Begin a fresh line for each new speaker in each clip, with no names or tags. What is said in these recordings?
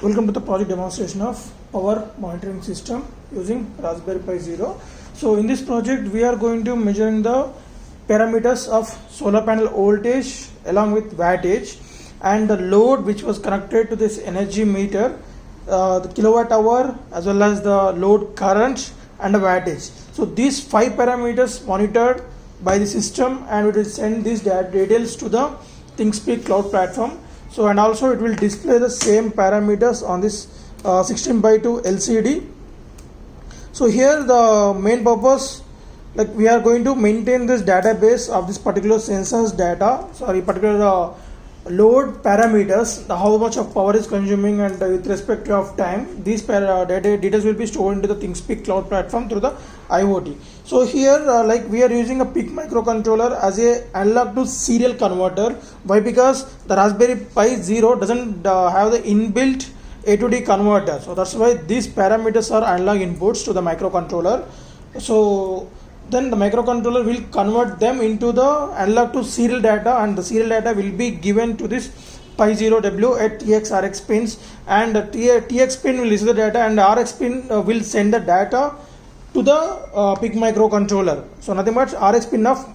Welcome to the project demonstration of power monitoring system using Raspberry Pi Zero. So in this project we are going to measuring the parameters of solar panel voltage along with wattage and the load which was connected to this energy meter, the kilowatt hour as well as the load current and the wattage. So these 5 parameters monitored by the system, and it will send these details to the ThinkSpeak cloud platform. So and also it will display the same parameters on this 16:2 LCD. So here the main purpose, like we are going to maintain this database of this particular sensor's data, particular load parameters, how much of power is consuming and with respect to of time. These data will be stored into the ThinkSpeak cloud platform through the IoT. So here like we are using a PIC microcontroller as a analog to serial converter. Why? Because the Raspberry Pi Zero doesn't have the inbuilt A to D converter. So that's why these parameters are analog inputs to the microcontroller. So then the microcontroller will convert them into the analog to serial data, and the serial data will be given to this Pi Zero W at TX RX pins, and the TX pin will receive the data and RX pin will send the data to the PIC microcontroller. So nothing but RX pin of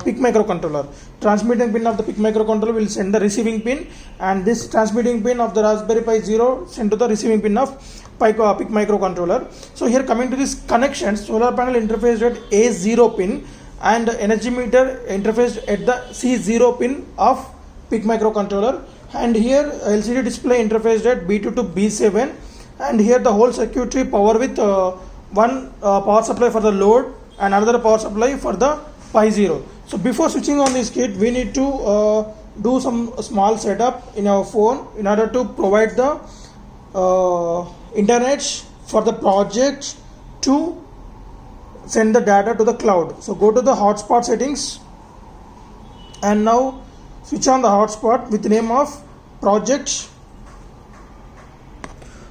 PIC microcontroller. Transmitting pin of the PIC microcontroller will send the receiving pin, and this transmitting pin of the Raspberry Pi Zero send to the receiving pin of PIC microcontroller. So here coming to this connections, solar panel interfaced at A0 pin and energy meter interfaced at the C0 pin of PIC microcontroller, and here LCD display interfaced at B2 to B7, and here the whole circuitry power with one power supply for the load and another power supply for the Pi Zero. So before switching on this kit, we need to do some small setup in our phone in order to provide the internet for the project to send the data to the cloud. So go to the hotspot settings and now switch on the hotspot with the name of project.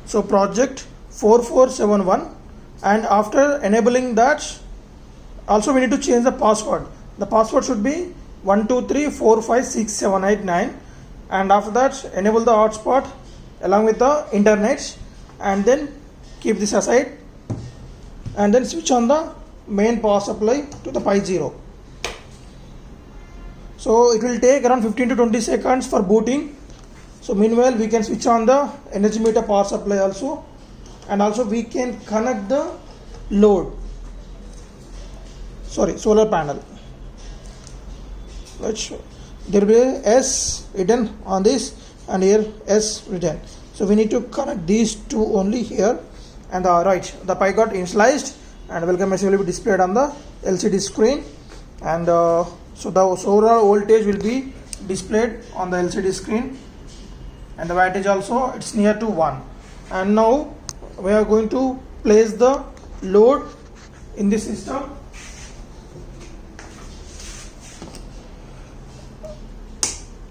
So project 4471, and after enabling that, also we need to change the password. The password should be 123456789, and after that enable the hotspot along with the internet, and then keep this aside and then switch on the main power supply to the Pi Zero. So it will take around 15 to 20 seconds for booting. So meanwhile we can switch on the energy meter power supply also, and also we can connect the solar panel, which there will be S written on this and here S written. So we need to connect these two only here, and right, the Pi got initialized and welcome message will be displayed on the LCD screen, and so the solar voltage will be displayed on the LCD screen, and the wattage also it's near to 1. And now we are going to place the load in this system.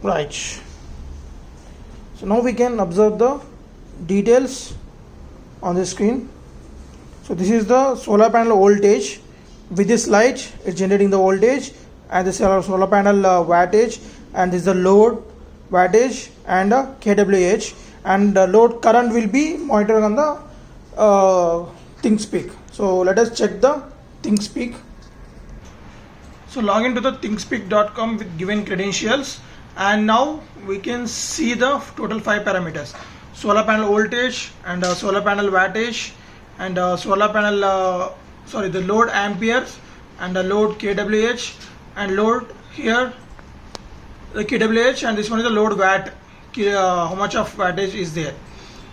Right. So now we can observe the details on the screen. So this is the solar panel voltage. With this light, it's generating the voltage, and this is our solar panel wattage, and this is the load wattage and kWh, and the load current will be monitored on the ThinkSpeak. So let us check the ThinkSpeak. So log into the thinkSpeak.com with given credentials, and now we can see the total 5 parameters: solar panel voltage and solar panel wattage and solar panel the load amperes and the load kWh, and load here the kWh, and this one is the load watt, how much of wattage is there.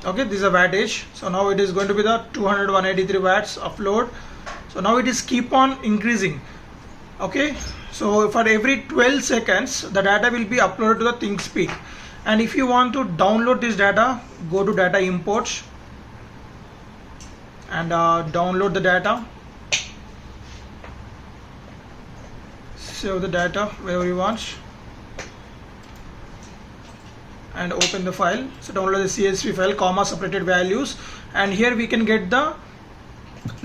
Okay, this is a wattage. So now it is going to be the 183 watts of load. So now it is keep on increasing. Okay, so for every 12 seconds the data will be uploaded to the ThinkSpeak, and if you want to download this data, go to data imports and download the data, save the data wherever you want and open the file. So download the CSV file, comma separated values, and here we can get the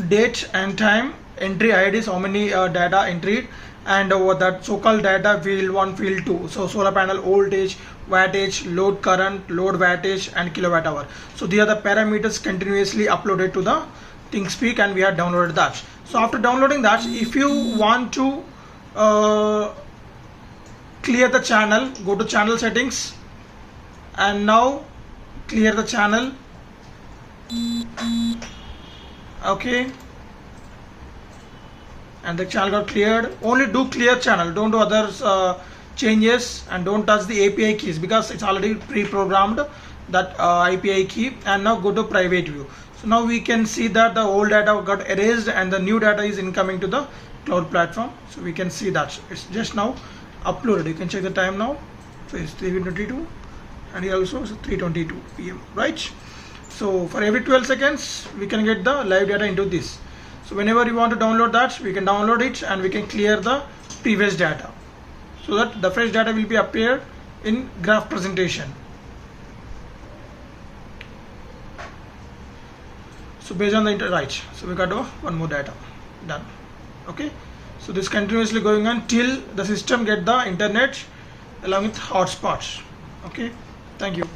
date and time, entry IDs, how many data entered, and over that so-called data field 1, field 2. So solar panel voltage, wattage, load current, load wattage, and kilowatt hour. So these are the parameters continuously uploaded to the ThinkSpeak, and we have downloaded that. So after downloading that, if you want to clear the channel, go to channel settings, and now clear the channel. Okay, and the channel got cleared. Only do clear channel, don't do other changes, and don't touch the API keys because it's already pre-programmed, that API key. And now go to private view. So now we can see that the old data got erased and the new data is incoming to the cloud platform. So we can see that it's just now uploaded. You can check the time now. So it's 3:22 and here also it's 3:22 PM, right? So for every 12 seconds we can get the live data into this. So whenever you want to download that, we can download it and we can clear the previous data so that the fresh data will be appeared in graph presentation. So based on the right, so we got one more data done. Okay, so this continuously going on till the system get the internet along with hotspots. Okay, thank you.